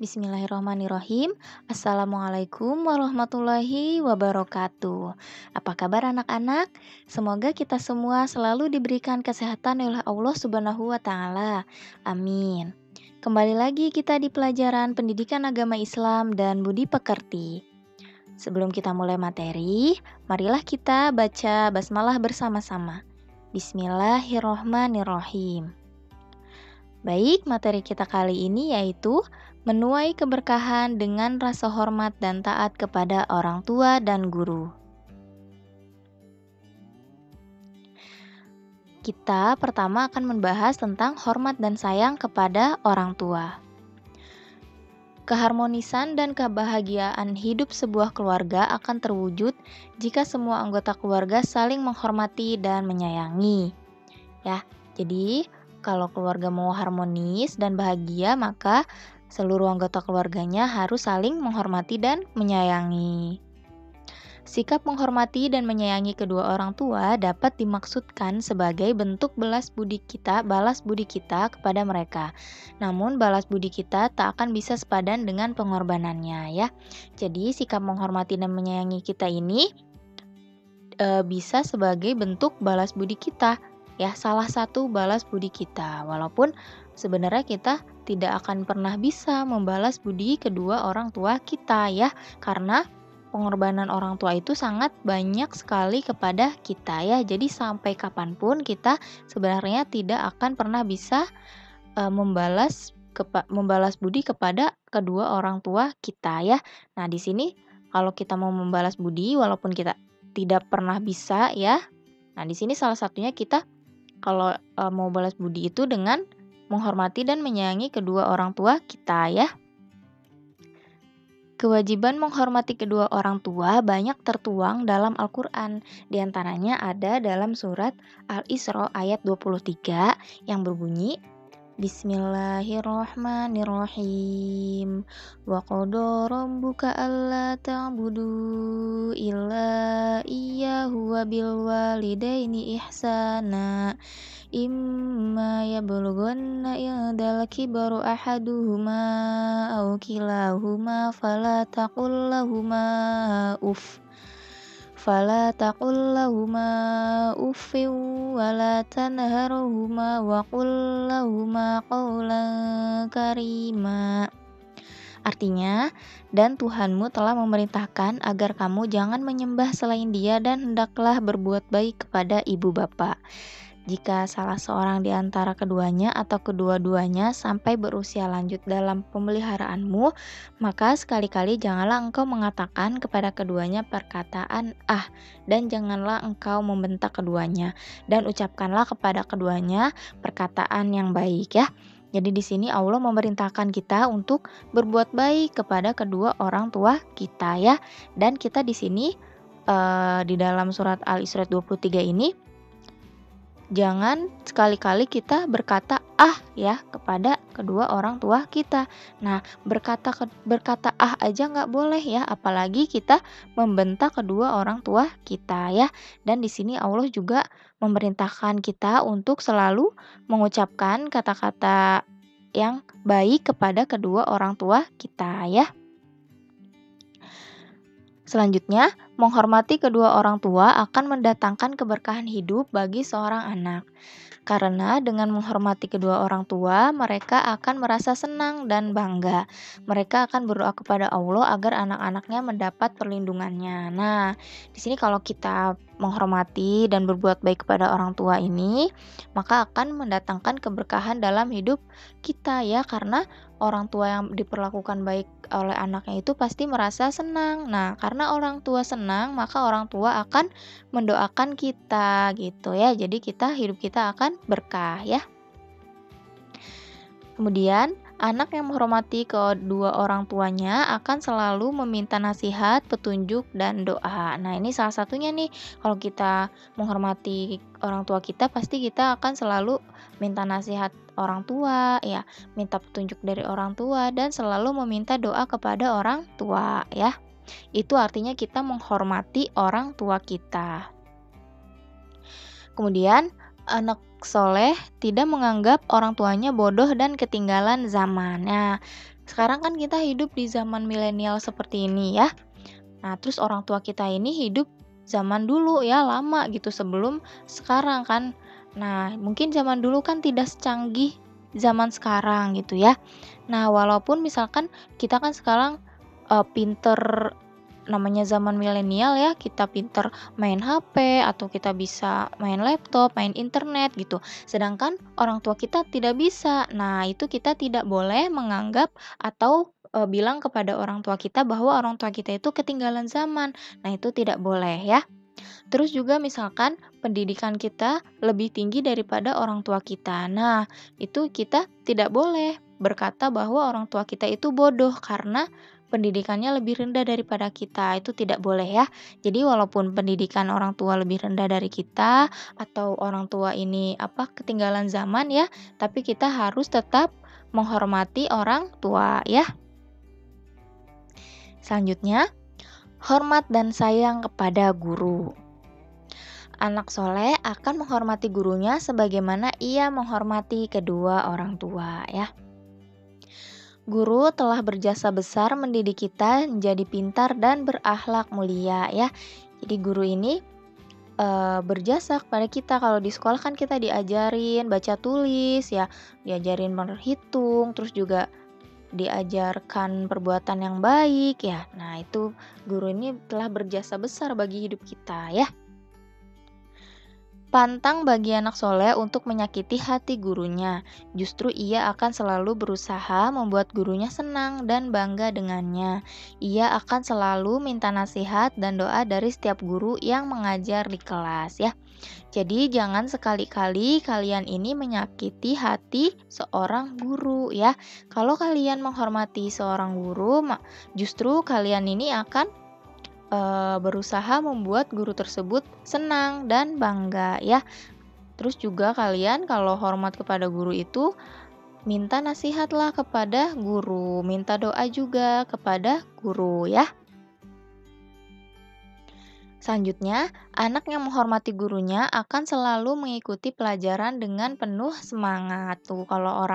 Bismillahirrahmanirrahim. Assalamualaikum warahmatullahi wabarakatuh. Apa kabar anak-anak? Semoga kita semua selalu diberikan kesehatan oleh Allah Subhanahu wa taala. Amin. Kembali lagi kita di pelajaran Pendidikan Agama Islam dan Budi Pekerti. Sebelum kita mulai materi, marilah kita baca basmalah bersama-sama. Bismillahirrahmanirrahim. Baik, materi kita kali ini yaitu menuai keberkahan dengan rasa hormat dan taat kepada orang tua dan guru. Kita pertama akan membahas tentang hormat dan sayang kepada orang tua. Keharmonisan dan kebahagiaan hidup sebuah keluarga akan terwujud jika semua anggota keluarga saling menghormati dan menyayangi. Ya, jadi kalau keluarga mau harmonis dan bahagia, maka seluruh anggota keluarganya harus saling menghormati dan menyayangi. Sikap menghormati dan menyayangi kedua orang tua dapat dimaksudkan sebagai bentuk balas budi kita kepada mereka. Namun balas budi kita tak akan bisa sepadan dengan pengorbanannya, ya. Jadi sikap menghormati dan menyayangi kita ini bisa sebagai bentuk balas budi kita. Ya, salah satu balas budi kita. Walaupun sebenarnya kita tidak akan pernah bisa membalas budi kedua orang tua kita, ya. Karena pengorbanan orang tua itu sangat banyak sekali kepada kita, ya. Jadi sampai kapanpun kita sebenarnya tidak akan pernah bisa membalas budi kepada kedua orang tua kita, ya. Nah, di sini kalau kita mau membalas budi walaupun kita tidak pernah bisa, ya. Nah, di sini salah satunya kita kalau mau balas budi itu dengan menghormati dan menyayangi kedua orang tua kita, ya. Kewajiban menghormati kedua orang tua banyak tertuang dalam Al-Quran. Di antaranya ada dalam surat Al-Isra ayat 23 yang berbunyi, Bismillahirrahmanirrahim. Wa qada rabbuka alla ta'budu illa iyyahu wa bil walidaini ihsana. Imma yablughanna indal kibaru ahaduhuma aw kilahuma fala taqul lahuma uffin wa la tanharhuma wa qul lahuma qawlan karima. Artinya, dan Tuhanmu telah memerintahkan agar kamu jangan menyembah selain Dia dan hendaklah berbuat baik kepada ibu bapa. Jika salah seorang di antara keduanya atau kedua-duanya sampai berusia lanjut dalam pemeliharaanmu, maka sekali-kali janganlah engkau mengatakan kepada keduanya perkataan "ah" dan janganlah engkau membentak keduanya, dan ucapkanlah kepada keduanya perkataan yang baik, ya. Jadi di sini Allah memerintahkan kita untuk berbuat baik kepada kedua orang tua kita, ya. Dan kita di sini di dalam surat Al-Isra 23 ini jangan sekali-kali kita berkata "ah" ya kepada kedua orang tua kita. Nah, berkata "ah" aja nggak boleh, ya, apalagi kita membentak kedua orang tua kita, ya. Dan di sini Allah juga memerintahkan kita untuk selalu mengucapkan kata-kata yang baik kepada kedua orang tua kita, ya. Selanjutnya, menghormati kedua orang tua akan mendatangkan keberkahan hidup bagi seorang anak. Karena dengan menghormati kedua orang tua, mereka akan merasa senang dan bangga. Mereka akan berdoa kepada Allah agar anak-anaknya mendapat perlindungannya. Nah, di sini kalau kita menghormati dan berbuat baik kepada orang tua ini, maka akan mendatangkan keberkahan dalam hidup kita, ya, karena orang tua yang diperlakukan baik oleh anaknya itu pasti merasa senang. Nah, karena orang tua senang, maka orang tua akan mendoakan kita gitu, ya. Jadi hidup kita akan berkah, ya. Kemudian, anak yang menghormati kedua orang tuanya akan selalu meminta nasihat, petunjuk, dan doa. Nah, ini salah satunya nih, kalau kita menghormati orang tua kita, pasti kita akan selalu minta nasihat orang tua, ya, minta petunjuk dari orang tua, dan selalu meminta doa kepada orang tua, ya. Itu artinya kita menghormati orang tua kita. Kemudian, anak soleh tidak menganggap orang tuanya bodoh dan ketinggalan zaman. Nah, Sekarang kan kita hidup di zaman milenial seperti ini ya. Nah, terus orang tua kita ini hidup zaman dulu ya, lama gitu sebelum sekarang kan. Nah, mungkin zaman dulu kan tidak secanggih zaman sekarang gitu ya. Nah, walaupun misalkan kita kan sekarang pinter, namanya zaman milenial ya, kita pinter main HP atau kita bisa main laptop, main internet gitu. Sedangkan orang tua kita tidak bisa. Nah, itu kita tidak boleh menganggap atau bilang kepada orang tua kita bahwa orang tua kita itu ketinggalan zaman. Nah, itu tidak boleh ya. Terus juga misalkan pendidikan kita lebih tinggi daripada orang tua kita. Nah, itu kita tidak boleh berkata bahwa orang tua kita itu bodoh karena pendidikannya lebih rendah daripada kita. Itu tidak boleh ya. Jadi walaupun pendidikan orang tua lebih rendah dari kita atau orang tua ini ketinggalan zaman ya, tapi kita harus tetap menghormati orang tua ya. Selanjutnya, hormat dan sayang kepada guru. Anak soleh akan menghormati gurunya sebagaimana ia menghormati kedua orang tua ya. Guru telah berjasa besar mendidik kita menjadi pintar dan berakhlak mulia ya. Jadi guru ini berjasa kepada kita. Kalau di sekolah kan kita diajarin baca tulis ya, diajarin berhitung, terus juga diajarkan perbuatan yang baik ya. Nah, itu guru ini telah berjasa besar bagi hidup kita ya. Pantang bagi anak soleh untuk menyakiti hati gurunya. Justru ia akan selalu berusaha membuat gurunya senang dan bangga dengannya. Ia akan selalu minta nasihat dan doa dari setiap guru yang mengajar di kelas ya. Jadi jangan sekali-kali kalian ini menyakiti hati seorang guru ya. Kalau kalian menghormati seorang guru, justru kalian ini akan berusaha membuat guru tersebut senang dan bangga ya. Terus juga kalian kalau hormat kepada guru itu minta nasihatlah kepada guru, minta doa juga kepada guru ya. Selanjutnya, anak yang menghormati gurunya akan selalu mengikuti pelajaran dengan penuh semangat. Tuh, kalau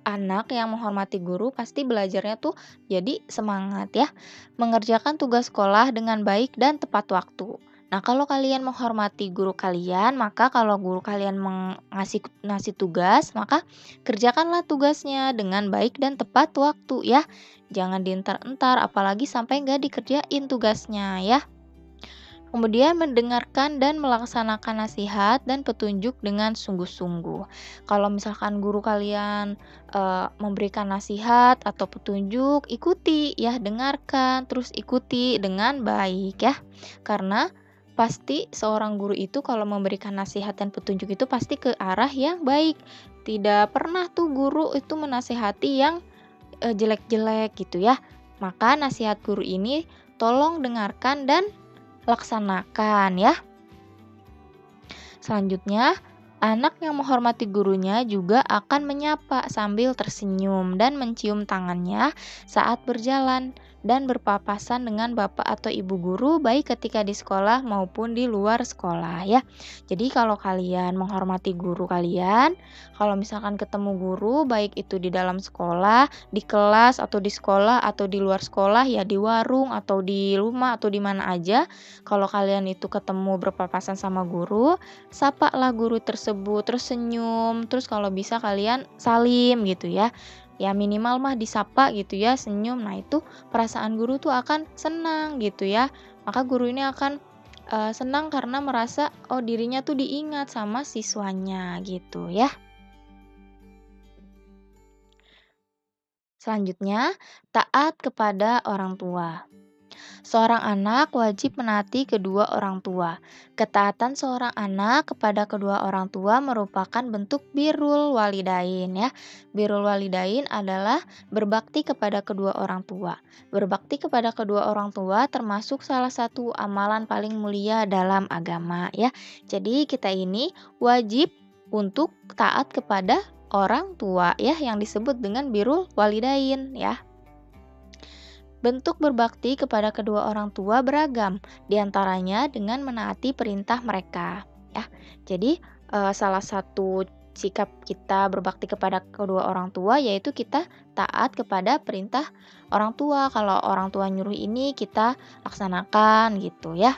anak yang menghormati guru pasti belajarnya tuh jadi semangat ya. Mengerjakan tugas sekolah dengan baik dan tepat waktu. Nah, kalau kalian menghormati guru kalian, maka kalau guru kalian ngasih tugas, maka kerjakanlah tugasnya dengan baik dan tepat waktu ya. Jangan dientar-entar, apalagi sampai nggak dikerjain tugasnya ya. Kemudian mendengarkan dan melaksanakan nasihat dan petunjuk dengan sungguh-sungguh. Kalau misalkan guru kalian memberikan nasihat atau petunjuk, ikuti ya, dengarkan, terus ikuti dengan baik ya. Karena pasti seorang guru itu kalau memberikan nasihat dan petunjuk itu pasti ke arah yang baik. Tidak pernah tuh guru itu menasihati yang jelek-jelek gitu ya. Maka nasihat guru ini tolong dengarkan dan laksanakan ya. Selanjutnya, anak yang menghormati gurunya juga akan menyapa sambil tersenyum dan mencium tangannya saat berjalan dan berpapasan dengan bapak atau ibu guru baik ketika di sekolah maupun di luar sekolah ya. Jadi kalau kalian menghormati guru kalian, kalau misalkan ketemu guru baik itu di dalam sekolah, di kelas atau di sekolah atau di luar sekolah ya, di warung atau di rumah atau di mana aja, kalau kalian itu ketemu berpapasan sama guru, sapalah guru tersebut, terus senyum, terus kalau bisa kalian salim gitu ya. Ya minimal mah disapa gitu ya, senyum. Nah, itu perasaan guru tuh akan senang gitu ya. Maka guru ini akan senang karena merasa oh dirinya tuh diingat sama siswanya gitu ya. Selanjutnya, taat kepada orang tua. Seorang anak wajib menaati kedua orang tua. Ketaatan seorang anak kepada kedua orang tua merupakan bentuk birrul walidain ya. Birrul walidain adalah berbakti kepada kedua orang tua. Berbakti kepada kedua orang tua termasuk salah satu amalan paling mulia dalam agama ya. Jadi kita ini wajib untuk taat kepada orang tua ya, yang disebut dengan birrul walidain ya. Bentuk berbakti kepada kedua orang tua beragam, diantaranya dengan menaati perintah mereka. Ya, jadi salah satu sikap kita berbakti kepada kedua orang tua yaitu kita taat kepada perintah orang tua. Kalau orang tua nyuruh ini kita laksanakan gitu ya.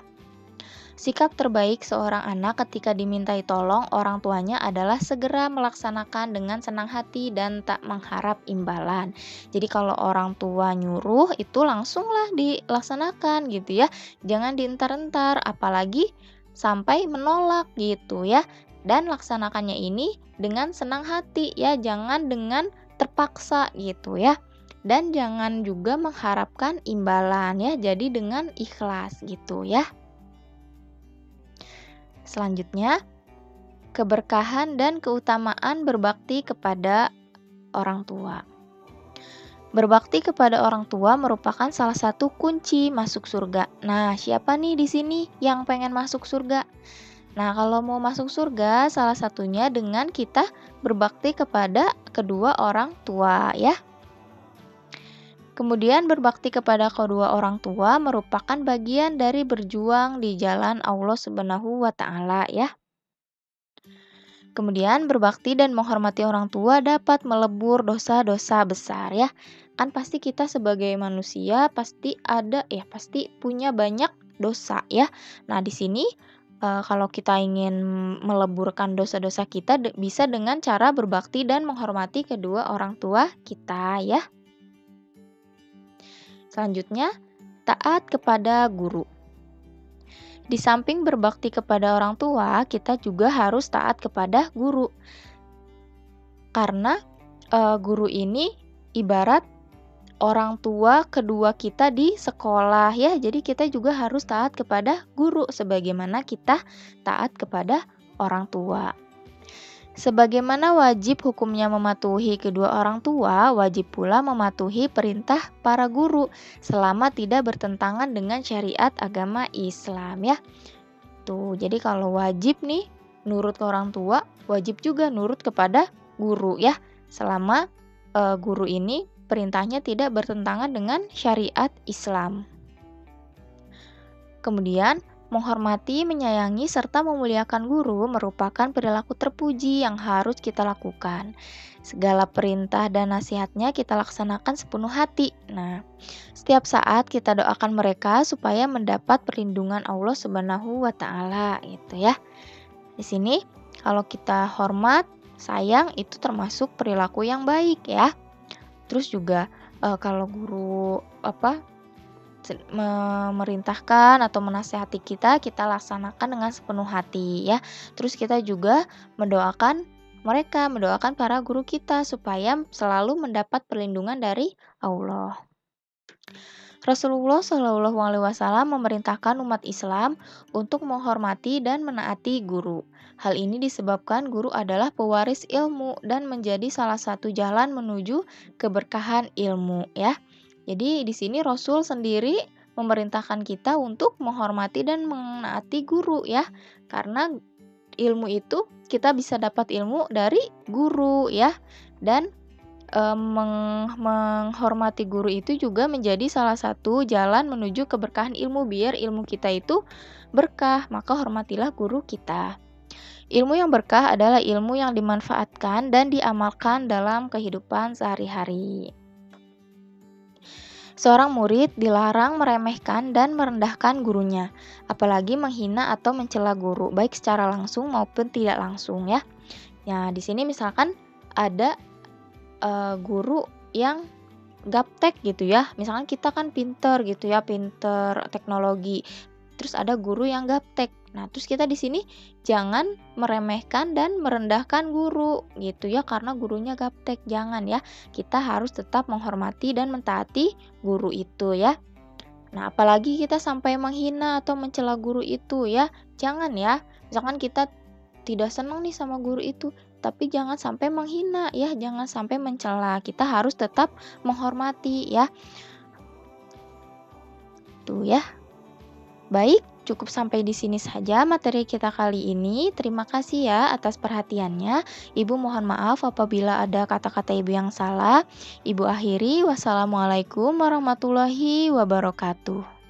Sikap terbaik seorang anak ketika dimintai tolong orang tuanya adalah segera melaksanakan dengan senang hati dan tak mengharap imbalan. Jadi kalau orang tua nyuruh itu langsunglah dilaksanakan gitu ya. Jangan dientar-entar apalagi sampai menolak gitu ya. Dan laksanakannya ini dengan senang hati ya, jangan dengan terpaksa gitu ya. Dan jangan juga mengharapkan imbalan ya. Jadi dengan ikhlas gitu ya. Selanjutnya, keberkahan dan keutamaan berbakti kepada orang tua. Berbakti kepada orang tua merupakan salah satu kunci masuk surga. Nah, siapa nih di sini yang pengen masuk surga? Nah, kalau mau masuk surga, salah satunya dengan kita berbakti kepada kedua orang tua ya. Kemudian berbakti kepada kedua orang tua merupakan bagian dari berjuang di jalan Allah Subhanahu wa taala ya. Kemudian berbakti dan menghormati orang tua dapat melebur dosa-dosa besar ya. Kan pasti kita sebagai manusia pasti pasti punya banyak dosa ya. Nah, di sini kalau kita ingin meleburkan dosa-dosa kita bisa dengan cara berbakti dan menghormati kedua orang tua kita ya. Selanjutnya, taat kepada guru. Di samping berbakti kepada orang tua, kita juga harus taat kepada guru. Karena guru ini ibarat orang tua kedua kita di sekolah ya. Jadi kita juga harus taat kepada guru sebagaimana kita taat kepada orang tua. Sebagaimana wajib hukumnya mematuhi kedua orang tua, wajib pula mematuhi perintah para guru selama tidak bertentangan dengan syariat agama Islam ya. Tuh, jadi kalau wajib nih nurut ke orang tua, wajib juga nurut kepada guru ya. Selama guru ini perintahnya tidak bertentangan dengan syariat Islam. Kemudian menghormati, menyayangi, serta memuliakan guru merupakan perilaku terpuji yang harus kita lakukan. Segala perintah dan nasihatnya kita laksanakan sepenuh hati. Nah, setiap saat kita doakan mereka supaya mendapat perlindungan Allah Subhanahu wa taala gitu ya. Di sini kalau kita hormat, sayang itu termasuk perilaku yang baik ya. Terus juga kalau guru memerintahkan atau menasehati kita laksanakan dengan sepenuh hati ya. Terus kita juga mendoakan para guru kita supaya selalu mendapat perlindungan dari Allah. Rasulullah Shallallahu Alaihi Wasallam memerintahkan umat Islam untuk menghormati dan menaati guru. Hal ini disebabkan guru adalah pewaris ilmu dan menjadi salah satu jalan menuju keberkahan ilmu ya. Jadi di sini Rasul sendiri memerintahkan kita untuk menghormati dan menaati guru ya. Karena ilmu itu kita bisa dapat ilmu dari guru ya. Dan menghormati guru itu juga menjadi salah satu jalan menuju keberkahan ilmu. Biar ilmu kita itu berkah, maka hormatilah guru kita. Ilmu yang berkah adalah ilmu yang dimanfaatkan dan diamalkan dalam kehidupan sehari-hari. Seorang murid dilarang meremehkan dan merendahkan gurunya, apalagi menghina atau mencela guru, baik secara langsung maupun tidak langsung ya. Nah, di sini misalkan ada guru yang gaptek gitu ya. Misalkan kita kan pinter gitu ya, pinter teknologi. Terus ada guru yang gaptek. Nah, terus kita di sini jangan meremehkan dan merendahkan guru gitu ya, karena gurunya gaptek. Jangan ya. Kita harus tetap menghormati dan mentaati guru itu ya. Nah, apalagi kita sampai menghina atau mencela guru itu ya. Jangan ya. Misalkan kita tidak senang nih sama guru itu, tapi jangan sampai menghina ya, jangan sampai mencela. Kita harus tetap menghormati ya. Tuh ya. Baik, cukup sampai di sini saja materi kita kali ini. Terima kasih ya atas perhatiannya. Ibu mohon maaf apabila ada kata-kata Ibu yang salah. Ibu akhiri, wassalamualaikum warahmatullahi wabarakatuh.